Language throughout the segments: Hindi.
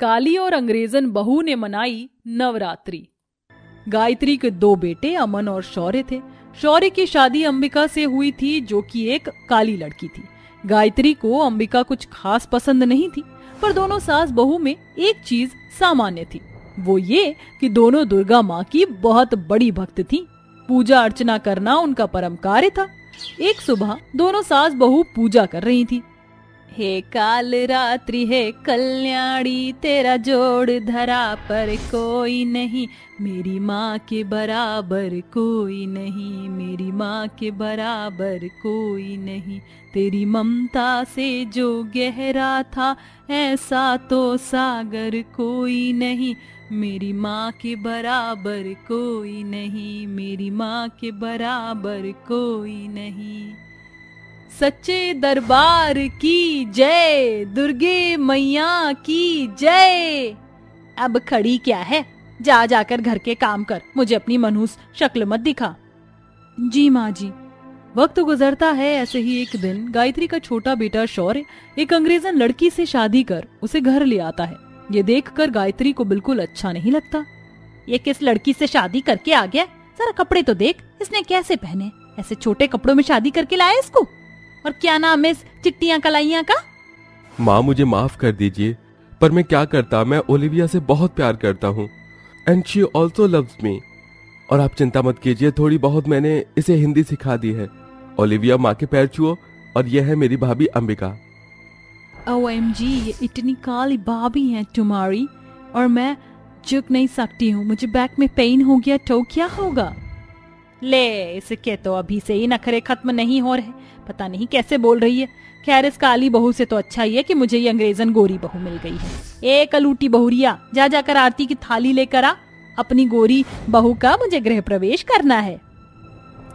काली और अंग्रेजन बहू ने मनाई नवरात्रि। गायत्री के 2 बेटे अमन और शौर्य थे। शौर्य की शादी अंबिका से हुई थी, जो कि एक काली लड़की थी। गायत्री को अंबिका कुछ खास पसंद नहीं थी, पर दोनों सास बहू में एक चीज सामान्य थी, वो ये कि दोनों दुर्गा माँ की बहुत बड़ी भक्त थीं। पूजा अर्चना करना उनका परम कार्य था। एक सुबह दोनों सास बहू पूजा कर रही थी। हे काल रात्रि हे कल्याणी, तेरा जोड़ धरा पर कोई नहीं, मेरी माँ के बराबर कोई नहीं, मेरी माँ के बराबर कोई नहीं, तेरी ममता से जो गहरा था ऐसा तो सागर कोई नहीं, मेरी माँ के बराबर कोई नहीं, मेरी माँ के बराबर कोई नहीं। सच्चे दरबार की जय, दुर्गे मैया की जय। अब खड़ी क्या है, जा जाकर घर के काम कर, मुझे अपनी मनहूस शक्ल मत दिखा। जी माँ जी। वक्त गुजरता है। ऐसे ही एक दिन गायत्री का छोटा बेटा शौर्य एक अंग्रेजन लड़की से शादी कर उसे घर ले आता है। ये देखकर गायत्री को बिल्कुल अच्छा नहीं लगता। ये किस लड़की से शादी करके आ गया, जरा कपड़े तो देख, इसने कैसे पहने, ऐसे छोटे कपड़ों में शादी करके लाया इसको। और क्या नाम है इस चिट्टियां कलाइयां का? माँ मुझे माफ कर दीजिए, पर मैं क्या करता, मैं ओलिविया से बहुत प्यार करता हूँ, and she also loves me. और आप चिंता मत कीजिए, थोड़ी बहुत मैंने इसे हिंदी सिखा दी है। ओलिविया माँ के पैर छुओ, और यह है मेरी भाभी अंबिका। OMG, ये इतनी काली भाभी है तुम्हारी, और मैं झुक नहीं सकती हूँ, मुझे बैक में पेन हो गया तो क्या होगा? ले, इसके तो अभी से ही नखरे खत्म नहीं हो रहे, पता नहीं कैसे बोल रही है। खैर, इस काली बहू से तो अच्छा ही है कि मुझे ये अंग्रेजन गोरी बहू मिल गई है। एक अलूटी बहुरिया, जा जाकर आरती की थाली लेकर आ, अपनी गोरी बहू का मुझे गृह प्रवेश करना है।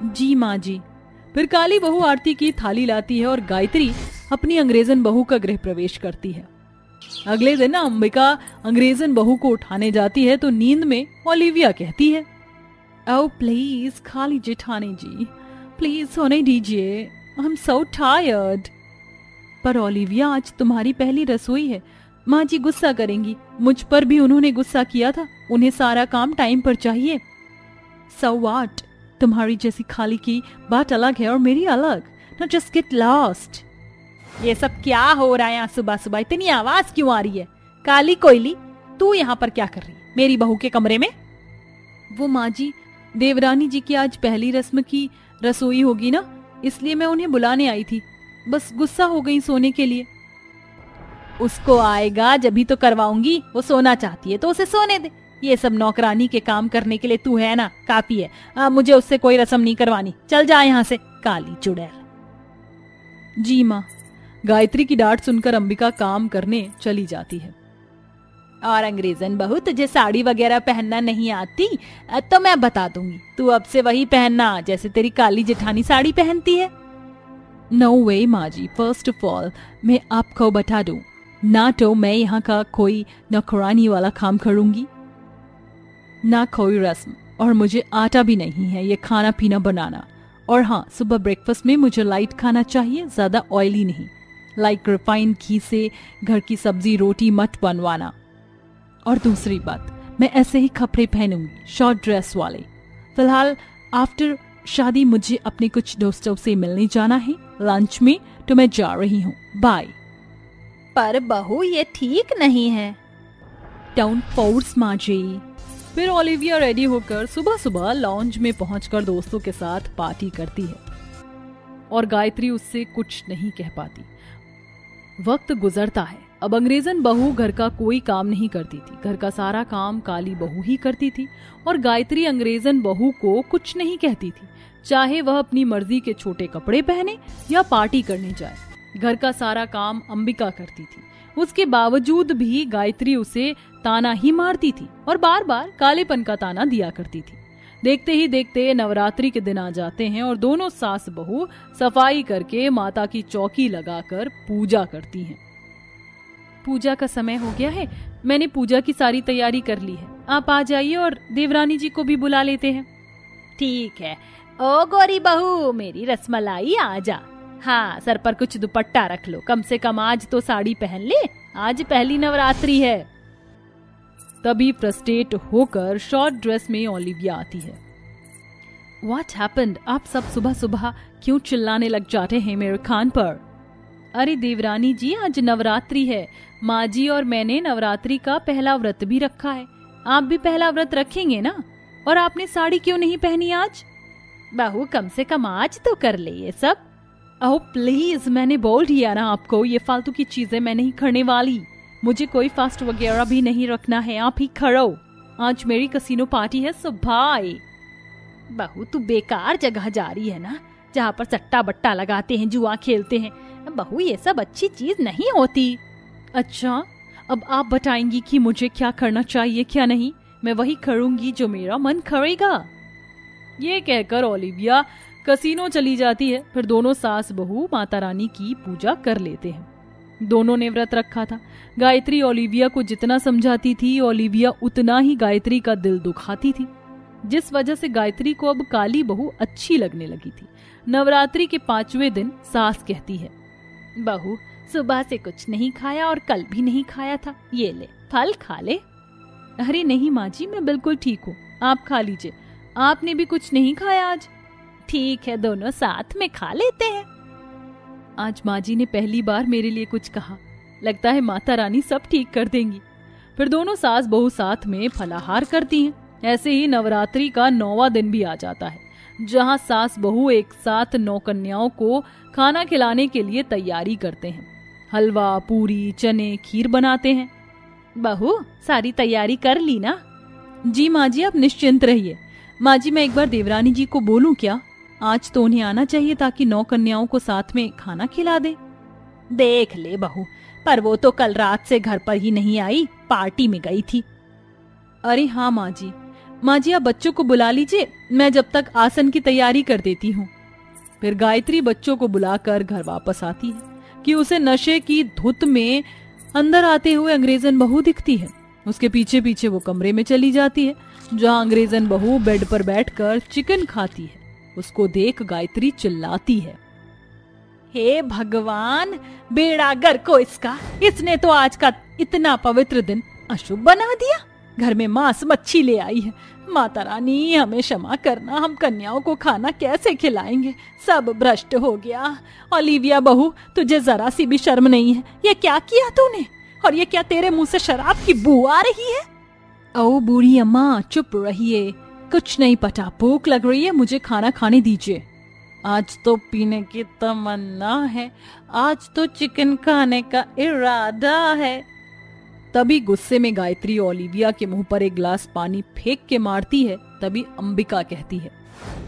जी माँ जी। फिर काली बहू आरती की थाली लाती है और गायत्री अपनी अंग्रेजन बहू का गृह प्रवेश करती है। अगले दिन अंबिका अंग्रेजन बहू को उठाने जाती है तो नींद में ओलिविया कहती है, ओह प्लीज काली जेठानी जी, प्लीज सोने दीजिए, आई एम सो टायर्ड। पर ओलिविया, आज तुम्हारी पहली रसोई है, माँ जी गुस्सा करेंगी, मुझ पर भी उन्होंने गुस्सा किया था, उन्हें सारा काम टाइम पर चाहिए। सो व्हाट, तुम्हारी जैसी खाली की बात अलग है और मेरी अलग, नॉट जस्ट गेट लॉस्ट। ये सब क्या हो रहा है यहाँ सुबह सुबह, इतनी आवाज क्यों आ रही है? काली कोयली, तू यहाँ पर क्या कर रही है मेरी बहू के कमरे में? वो माँ जी, देवरानी जी की आज पहली रस्म की रसोई होगी ना, इसलिए मैं उन्हें बुलाने आई थी, बस गुस्सा हो गई सोने के लिए। उसको आएगा जब ही तो करवाऊंगी, वो सोना चाहती है तो उसे सोने दे, ये सब नौकरानी के काम करने के लिए तू है ना, काफी है। मुझे उससे कोई रस्म नहीं करवानी, चल जा यहाँ से काली चुड़ैल। जी माँ। गायत्री की डांट सुनकर अंबिका काम करने चली जाती है। और अंग्रेजन बहू, तुझे साड़ी वगैरह पहनना नहीं आती तो मैं बता दूंगी, तू अब से वही पहनना जैसे तेरी काली जेठानी साड़ी पहनती है। नो वे माँ जी, फर्स्ट ऑफ ऑल मैं आपको बता दूं, ना तो मैं यहाँ का कोई नौकरानी वाला काम करूंगी, ना कोई रस्म, और मुझे आता भी नहीं है ये खाना पीना बनाना। और हाँ, सुबह ब्रेकफास्ट में मुझे लाइट खाना चाहिए, ज्यादा ऑयली नहीं, लाइक रिफाइंड घी से घर की सब्जी रोटी मत बनवाना। और दूसरी बात, मैं ऐसे ही कपड़े पहनूंगी, शॉर्ट ड्रेस वाले। फिलहाल आफ्टर शादी मुझे अपने कुछ दोस्तों से मिलने जाना है लंच में, तो मैं जा रही हूँ, बाय। पर बहू, ये ठीक नहीं है। डोंट फोर्स माँ जी। फिर ओलिविया रेडी होकर सुबह सुबह लॉन्ज में पहुंचकर दोस्तों के साथ पार्टी करती है और गायत्री उससे कुछ नहीं कह पाती। वक्त गुजरता है। अब अंग्रेजन बहू घर का कोई काम नहीं करती थी, घर का सारा काम काली बहू ही करती थी और गायत्री अंग्रेजन बहू को कुछ नहीं कहती थी, चाहे वह अपनी मर्जी के छोटे कपड़े पहने या पार्टी करने जाए। घर का सारा काम अंबिका करती थी, उसके बावजूद भी गायत्री उसे ताना ही मारती थी और बार बार कालेपन का ताना दिया करती थी। देखते ही देखते नवरात्रि के दिन आ जाते हैं और दोनों सास बहू सफाई करके माता की चौकी लगाकर पूजा करती हैं। पूजा का समय हो गया है, मैंने पूजा की सारी तैयारी कर ली है, आप आ जाइए और देवरानी जी को भी बुला लेते हैं। ठीक है, ओ गोरी बहू, मेरी रसमलाई आ जा। हाँ, सर पर कुछ दुपट्टा रख लो, कम से कम आज तो साड़ी पहन ले, आज पहली नवरात्रि है। तभी फ्रस्ट्रेट होकर शॉर्ट ड्रेस में ओलिविया आती है। What happened? आप सब सुबह सुबह क्यों चिल्लाने लग जाते हैं मेरे कान पर? अरे देवरानी जी, आज नवरात्रि है। माँ जी और मैंने नवरात्रि का पहला व्रत भी रखा है। आप भी पहला व्रत रखेंगे ना? और आपने साड़ी क्यों नहीं पहनी आज? बहू, कम से कम आज तो कर ले ये सब। ओह प्लीज, मैंने बोल दिया ना आपको, ये फालतू की चीजें मैं नहीं करने वाली। मुझे कोई फास्ट वगैरह भी नहीं रखना है, आप ही खड़ो। आज मेरी कसिनो पार्टी है, सो बाय। बहू, तू बेकार जगह जा रही है ना, जहाँ पर सट्टा बट्टा लगाते हैं, जुआ खेलते हैं। बहू, ये सब अच्छी चीज नहीं होती। अच्छा, अब आप बताएंगी कि मुझे क्या करना चाहिए क्या नहीं। मैं वही करूंगी जो मेरा मन करेगा। ये कहकर ओलिविया कसीनो चली जाती है। फिर दोनों सास बहू माता रानी की पूजा कर लेते हैं। दोनों ने व्रत रखा था। गायत्री ओलिविया को जितना समझाती थी, ओलिविया उतना ही गायत्री का दिल दुखाती थी, जिस वजह से गायत्री को अब काली बहू अच्छी लगने लगी थी। नवरात्रि के 5वें दिन सास कहती है, बहू, सुबह से कुछ नहीं खाया और कल भी नहीं खाया था, ये ले फल खा ले। अरे नहीं माँ जी, मैं बिल्कुल ठीक हूँ, आप खा लीजिए। आपने भी कुछ नहीं खाया आज? ठीक है, दोनों साथ में खा लेते हैं। आज माँ जी ने पहली बार मेरे लिए कुछ कहा। लगता है माता रानी सब ठीक कर देंगी। फिर दोनों सास बहू साथ में फलाहार करती हैं। ऐसे ही नवरात्रि का 9वां दिन भी आ जाता है, जहाँ सास बहू एक साथ 9 कन्याओं को खाना खिलाने के लिए तैयारी करते हैं। हलवा, पूरी, चने, खीर बनाते हैं। बहू, सारी तैयारी कर ली ना? जी माँ जी, आप निश्चिंत रहिए। माँ जी, मैं एक बार देवरानी जी को बोलूं क्या? आज तो उन्हें आना चाहिए ताकि 9 कन्याओं को साथ में खाना खिला दे। देख ले बहू, पर वो तो कल रात से घर पर ही नहीं आई, पार्टी में गई थी। अरे हाँ माँ जी। माँ जी, आप बच्चों को बुला लीजिए, मैं जब तक आसन की तैयारी कर देती हूँ। फिर गायत्री बच्चों को बुलाकर घर वापस आती है कि उसे नशे की धुत में अंदर आते हुए अंग्रेजन बहू दिखती है। उसके पीछे पीछे वो कमरे में चली जाती है, जहाँ अंग्रेजन बहू बेड पर बैठकर चिकन खाती है। उसको देख गायत्री चिल्लाती है, हे भगवान, बेड़ा गर्क को इसका, इसने तो आज का इतना पवित्र दिन अशुभ बना दिया। घर में मांस मच्छी ले आई है। माता रानी, हमें क्षमा करना, हम कन्याओं को खाना कैसे खिलाएंगे? सब भ्रष्ट हो गया। ओलिविया बहू, तुझे जरा सी भी शर्म नहीं है? ये क्या किया तूने? और ये क्या तेरे मुंह से शराब की बू आ रही है? ओ बूढ़ी अम्मा, चुप रहिए, कुछ नहीं पता। भूख लग रही है, मुझे खाना खाने दीजिए। आज तो पीने की तमन्ना है, आज तो चिकन खाने का इरादा है। तभी गुस्से में गायत्री ओलिविया के मुंह पर एक गिलास पानी फेंक के मारती है। तभी अंबिका कहती है,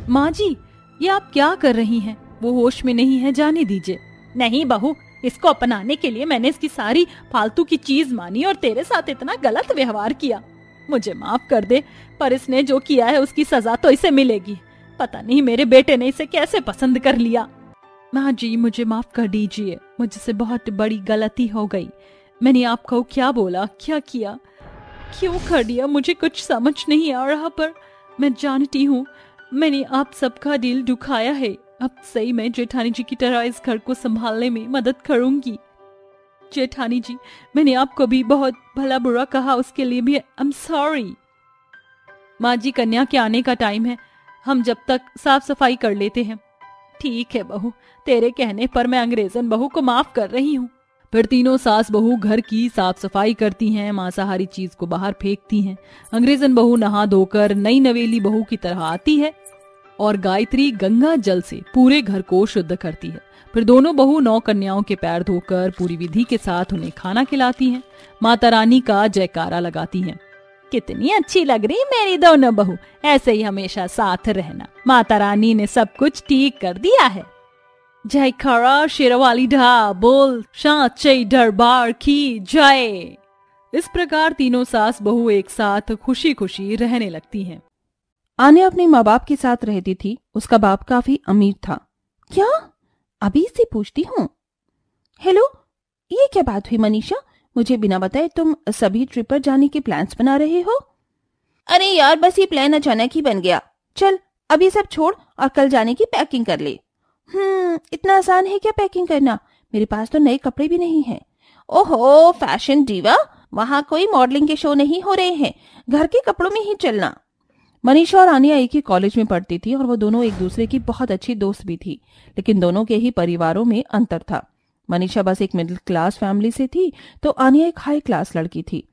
माँ जी, ये आप क्या कर रही हैं? वो होश में नहीं है, जाने दीजिए। नहीं बहू, इसको अपनाने के लिए मैंने इसकी सारी फालतू की चीज मानी और तेरे साथ इतना गलत व्यवहार किया। मुझे माफ कर दे, पर इसने जो किया है उसकी सजा तो इसे मिलेगी। पता नहीं मेरे बेटे ने इसे कैसे पसंद कर लिया। माँ जी, मुझे माफ कर दीजिए, मुझसे बहुत बड़ी गलती हो गई। मैंने आपको क्या बोला, क्या किया, क्यों कर दिया, मुझे कुछ समझ नहीं आ रहा। पर मैं जानती हूँ मैंने आप सबका दिल दुखाया है। अब सही मैं जेठानी जी की तरह इस घर को संभालने में मदद करूंगी। जेठानी जी, मैंने आपको भी बहुत भला बुरा कहा, उसके लिए भी आई एम सॉरी। माँ जी, कन्या के आने का टाइम है, हम जब तक साफ सफाई कर लेते हैं। ठीक है बहू, तेरे कहने पर मैं अंग्रेजन बहू को माफ कर रही हूँ। फिर तीनों सास बहू घर की साफ सफाई करती हैं, मांसाहारी चीज को बाहर फेंकती हैं। अंग्रेजन बहू नहा धोकर नई नवेली बहू की तरह आती है और गायत्री गंगा जल से पूरे घर को शुद्ध करती है। फिर दोनों बहू 9 कन्याओं के पैर धोकर पूरी विधि के साथ उन्हें खाना खिलाती हैं। माता रानी का जयकारा लगाती हैं। कितनी अच्छी लग रही मेरी दोनों बहू, ऐसे ही हमेशा साथ रहना। माता रानी ने सब कुछ ठीक कर दिया है। जयकारा शेरवाली ढा बोल, सांचे दरबार की जय। इस प्रकार तीनों सास बहू एक साथ खुशी खुशी रहने लगती हैं। आने अपने माँ बाप के साथ रहती थी। उसका बाप काफी अमीर था। क्या? अभी से पूछती हूँ। हेलो, ये क्या बात हुई मनीषा? मुझे बिना बताए तुम सभी ट्रिप पर जाने के प्लान्स बना रहे हो? अरे यार, बस ये प्लान अचानक ही बन गया। चल अभी सब छोड़ और कल जाने की पैकिंग कर ले। इतना आसान है क्या पैकिंग करना? मेरे पास तो नए कपड़े भी नहीं हैं। ओहो फैशन डीवा, वहाँ कोई मॉडलिंग के शो नहीं हो रहे हैं, घर के कपड़ों में ही चलना। मनीषा और आनिया एक ही कॉलेज में पढ़ती थी और वो दोनों एक दूसरे की बहुत अच्छी दोस्त भी थी, लेकिन दोनों के ही परिवारों में अंतर था। मनीषा बस एक मिडिल क्लास फैमिली से थी तो आनिया एक हाई क्लास लड़की थी।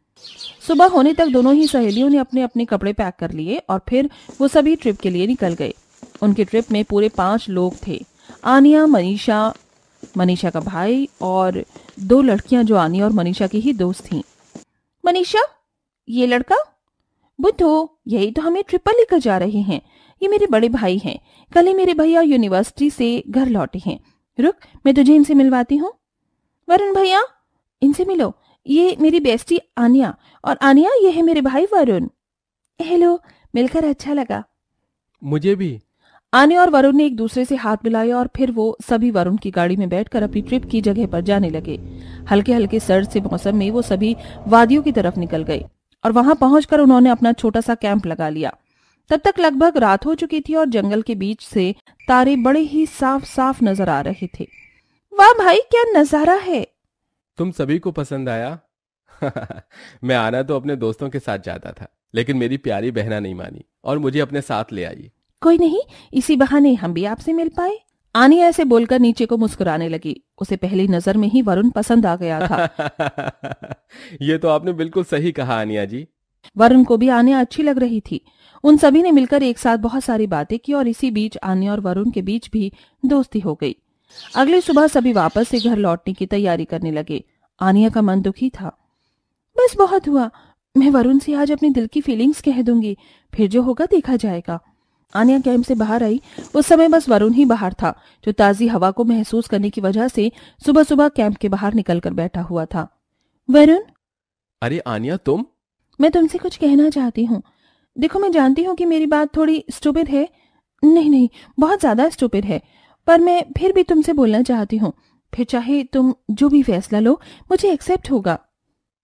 सुबह होने तक दोनों ही सहेलियों ने अपने अपने कपड़े पैक कर लिए और फिर वो सभी ट्रिप के लिए निकल गए। उनके ट्रिप में पूरे 5 लोग थे। आनिया, मनीषा, मनीषा का भाई और 2 लड़कियां जो आनिया और मनीषा की ही दोस्त थीं। मनीषा, ये लड़का बुद्धू, यही तो हमें ट्रिप पर लेकर जा रहे हैं। ये मेरे बड़े भाई हैं। कल ही मेरे भैया यूनिवर्सिटी से घर लौटे हैं। रुक, मैं तुझे इनसे मिलवाती हूँ। वरुण भैया, इनसे मिलो। ये मेरी बेस्टी आनिया, और आनिया ये है मेरे भाई वरुण। हेलो, मिलकर अच्छा लगा। मुझे भी। आनिया और वरुण ने एक दूसरे से हाथ मिलाया और फिर वो सभी वरुण की गाड़ी में बैठकर अपनी ट्रिप की जगह पर जाने लगे। हल्के हल्के सर्द से मौसम में वो सभी वादियों की तरफ निकल गए और वहां पहुंचकर उन्होंने अपना छोटा सा कैंप लगा लिया। तब तक लगभग रात हो चुकी थी और जंगल के बीच से तारे बड़े ही साफ साफ नजर आ रहे थे। वाह भाई, क्या नजारा है। तुम सभी को पसंद आया? मैं आना तो अपने दोस्तों के साथ जाता था, लेकिन मेरी प्यारी बहना नहीं मानी और मुझे अपने साथ ले आई। कोई नहीं, इसी बहाने हम भी आपसे मिल पाए। आनिया ऐसे बोलकर नीचे को मुस्कुराने लगी। उसे पहली नजर में ही वरुण पसंद आ गया था। ये तो आपने बिल्कुल सही कहा आनिया जी। वरुण को भी आनिया अच्छी लग रही थी। उन सभी ने मिलकर एक साथ बहुत सारी बातें की और इसी बीच आनिया और वरुण के बीच भी दोस्ती हो गई। अगली सुबह सभी वापस से घर लौटने की तैयारी करने लगे। आनिया का मन दुखी था। बस बहुत हुआ, मैं वरुण से आज अपनी दिल की फीलिंग्स कह दूंगी, फिर जो होगा देखा जाएगा। आनिया कैंप से बाहर आई। उस समय बस वरुण ही बाहर था, जो ताजी हवा को महसूस करने की वजह से सुबह सुबह कैंप के बाहर निकलकर बैठा हुआ था। वरुण, अरे आनिया, तुम? मैं तुमसे कुछ कहना चाहती हूँ। देखो, मैं जानती हूँ कि मेरी बात थोड़ी स्टूपिड है, नहीं, बहुत ज्यादा स्टूपिड है, पर मैं फिर भी तुमसे बोलना चाहती हूँ। फिर चाहे तुम जो भी फैसला लो, मुझे एक्सेप्ट होगा।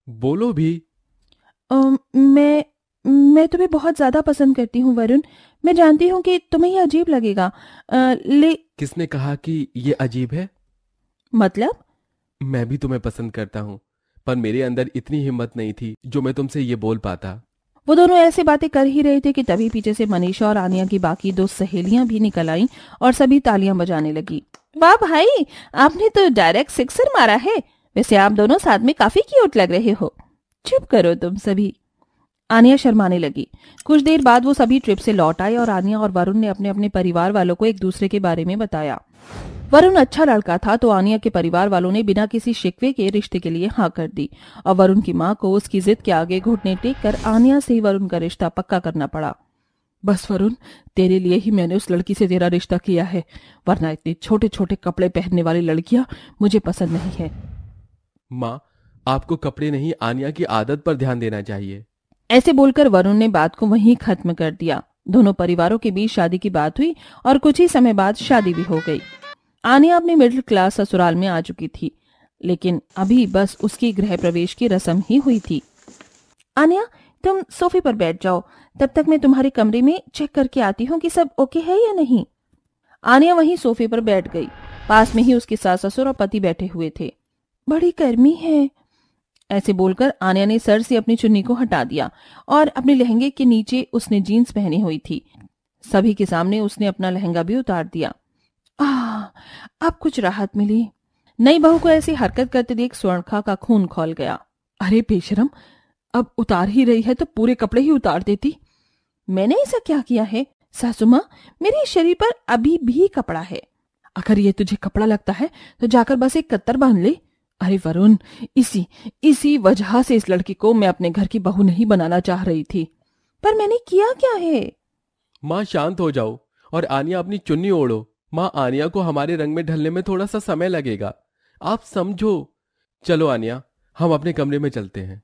बोलो भी। मैं तुम्हें बहुत ज्यादा पसंद करती हूँ वरुण। मैं जानती हूँ कि तुम्हें ये अजीब लगेगा, किसने कहा कि ये अजीब है? मतलब? मैं भी तुम्हें पसंद करता हूँ, पर मेरे अंदर इतनी हिम्मत नहीं थी जो मैं तुमसे ये बोल पाता। वो दोनों ऐसे बातें कर ही रहे थे कि तभी पीछे से मनीषा और आनिया की बाकी 2 सहेलियां भी निकल आईं और सभी तालियां बजाने लगी। वाह भाई, आपने तो डायरेक्ट सिक्सर मारा है। वैसे आप दोनों साथ में काफी क्यूट लग रहे हो। चुप करो तुम सभी। आनिया शर्माने लगी। कुछ देर बाद वो सभी ट्रिप से लौट आए और आनिया और वरुण ने अपने अपने परिवार वालों को एक दूसरे के बारे में बताया। वरुण अच्छा लड़का था तो आनिया के परिवार वालों ने बिना किसी शिकवे के रिश्ते के लिए हाँ कर दी और वरुण की माँ को उसकी जिद के आगे घुटने टेक कर आनिया से ही वरुण का रिश्ता पक्का करना पड़ा। बस वरुण, तेरे लिए ही मैंने उस लड़की से तेरा रिश्ता किया है, वरना इतने छोटे छोटे कपड़े पहनने वाली लड़कियां मुझे पसंद नहीं है। माँ, आपको कपड़े नहीं, आनिया की आदत पर ध्यान देना चाहिए। ऐसे बोलकर वरुण ने बात को वहीं खत्म कर दिया। दोनों परिवारों के बीच शादी की बात हुई और कुछ ही समय बाद शादी भी हो गई। आनिया अपनी मिडिल क्लास ससुराल में आ चुकी थी, लेकिन अभी बस उसकी गृह प्रवेश की रस्म ही हुई थी। आनिया, तुम सोफे पर बैठ जाओ, तब तक मैं तुम्हारे कमरे में चेक करके आती हूँ कि सब ओके है या नहीं। आनिया वहीं सोफे पर बैठ गई। पास में ही उसके सास ससुर और पति बैठे हुए थे। बड़ी गर्मी है, ऐसे बोलकर आनिया ने सर से अपनी चुन्नी को हटा दिया और अपने लहंगे के नीचे उसने जीन्स पहनी हुई थी। सभी के सामने उसने अपना लहंगा भी उतार दिया। अब कुछ राहत मिली। नई बहू को ऐसी हरकत करते देख स्वर्णखा का खून खौल गया। अरे बेशरम, अब उतार ही रही है तो पूरे कपड़े ही उतार देती। मैंने ऐसा क्या किया है सासू माँ? मेरे शरीर पर अभी भी कपड़ा है। अगर ये तुझे कपड़ा लगता है तो जाकर बस एक कत्तर बांध ले। अरे वरुण, इसी वजह से इस लड़की को मैं अपने घर की बहू नहीं बनाना चाह रही थी। पर मैंने किया क्या है? माँ शांत हो जाओ और आनिया अपनी चुन्नी ओढ़ो। माँ, आनिया को हमारे रंग में ढलने में थोड़ा सा समय लगेगा, आप समझो। चलो आनिया, हम अपने कमरे में चलते हैं।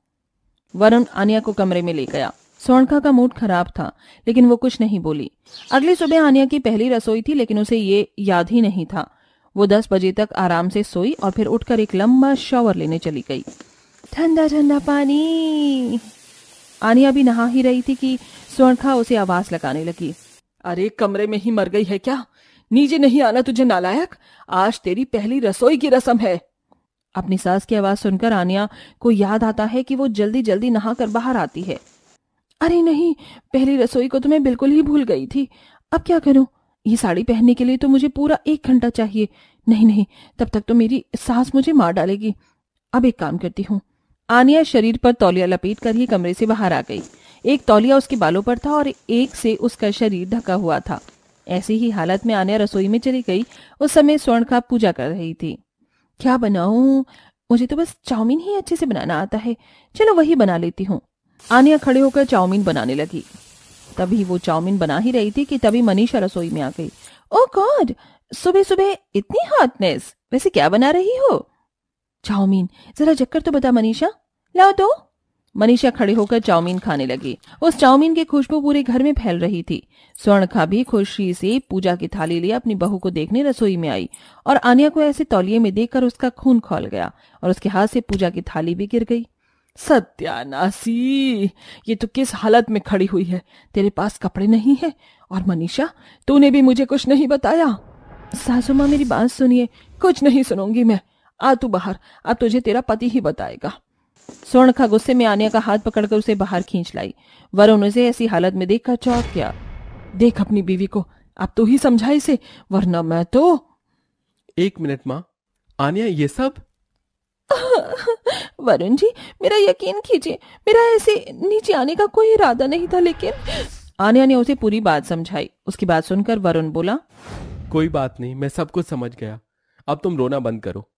वरुण आनिया को कमरे में ले गया। स्वर्णखा का मूड खराब था, लेकिन वो कुछ नहीं बोली। अगली सुबह आनिया की पहली रसोई थी, लेकिन उसे ये याद ही नहीं था। वो 10 बजे तक आराम से सोई और फिर उठकर एक लंबा शॉवर लेने चली गई। ठंडा ठंडा पानी। आनिया भी नहा ही रही थी कि स्वर्णखा उसे आवाज लगाने लगी। अरे कमरे में ही मर गई है क्या? नीचे नहीं आना तुझे नालायक, आज तेरी पहली रसोई की रस्म है। अपनी सास की आवाज सुनकर आनिया को याद आता है कि वो जल्दी जल्दी नहाकर बाहर आती है। अरे नहीं, पहली रसोई को तो मैं बिल्कुल ही भूल गई थी। अब क्या करूं? ये साड़ी पहनने के लिए तो मुझे पूरा 1 घंटा चाहिए। नहीं नहीं, तब तक तो मेरी सास मुझे मार डालेगी। अब एक काम करती हूँ। आनिया शरीर पर तौलिया लपेट कर ही कमरे से बाहर आ गई। एक तौलिया उसके बालों पर था और एक से उसका शरीर ढका हुआ था। ऐसी ही हालत में आनिया रसोई में चली गई। उस समय स्वर्णखा पूजा कर रही थी। क्या बनाऊं? मुझे तो बस चाउमीन ही अच्छे से बनाना आता है। चलो वही बना लेती हूँ। आनिया खड़े होकर चाउमीन बनाने लगी। तभी वो चाउमीन बना ही रही थी कि तभी मनीषा रसोई में आ गई। ओह गॉड, सुबह सुबह इतनी हॉटनेस। वैसे क्या बना रही हो? चाउमीन। जरा जक्कर तो बता मनीषा। लाओ तो। मनीषा खड़े होकर चाउमीन खाने लगी। उस चाउमीन की खुशबू पूरे घर में फैल रही थी। स्वर्णखा भी खुशी से पूजा की थाली लिए अपनी बहू को देखने रसोई में आई और आनिया को ऐसे तौलिए में देखकर उसका खून खौल गया और उसके हाथ से पूजा की थाली भी गिर गई। सत्यानाशी, ये तो किस हालत में खड़ी हुई है। तेरे पास कपड़े नहीं है। और मनीषा, तूने भी मुझे कुछ नहीं बताया। सासू माँ मेरी बात सुनिए। कुछ नहीं सुनूंगी मैं। आ तू बाहर, अब तुझे तेरा पति ही बताएगा। स्वर्णखा गुस्से में आनिया का हाथ पकड़कर उसे बाहर खींच लाई। वरुण उसे ऐसी हालत में देखकर चौंक गया। देख अपनी बीवी को, अब तू ही समझा इसे, वरना मैं तो। 1 मिनट माँ। आनिया, ये सब? वरुण जी, मेरा यकीन कीजिए, मेरा ऐसे नीचे आने का कोई इरादा नहीं था, लेकिन। आनिया ने उसे पूरी बात समझाई। उसकी बात सुनकर वरुण बोला, कोई बात नहीं, मैं सब कुछ समझ गया। अब तुम रोना बंद करो।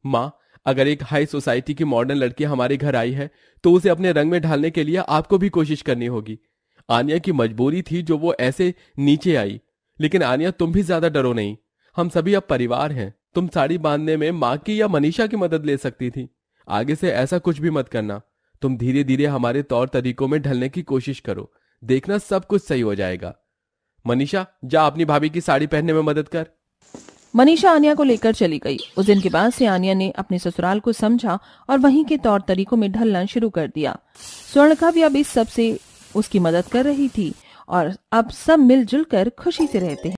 माँ, अगर एक हाई सोसाइटी की मॉडर्न लड़की हमारे घर आई है तो उसे अपने रंग में ढालने के लिए आपको भी कोशिश करनी होगी। आनिया की मजबूरी थी जो वो ऐसे नीचे आई। लेकिन आनिया, तुम भी ज्यादा डरो नहीं। हम सभी अब परिवार हैं। तुम साड़ी बांधने में माँ की या मनीषा की मदद ले सकती थी। आगे से ऐसा कुछ भी मत करना। तुम धीरे धीरे हमारे तौर तरीकों में ढलने की कोशिश करो। देखना सब कुछ सही हो जाएगा। मनीषा, जा अपनी भाभी की साड़ी पहनने में मदद कर। मनीषा आनिया को लेकर चली गई। उस दिन के बाद से आनिया ने अपने ससुराल को समझा और वहीं के तौर तरीकों में ढलना शुरू कर दिया। स्वर्णखा भी अब इस सब से उसकी मदद कर रही थी और अब सब मिलजुल कर खुशी से रहते हैं।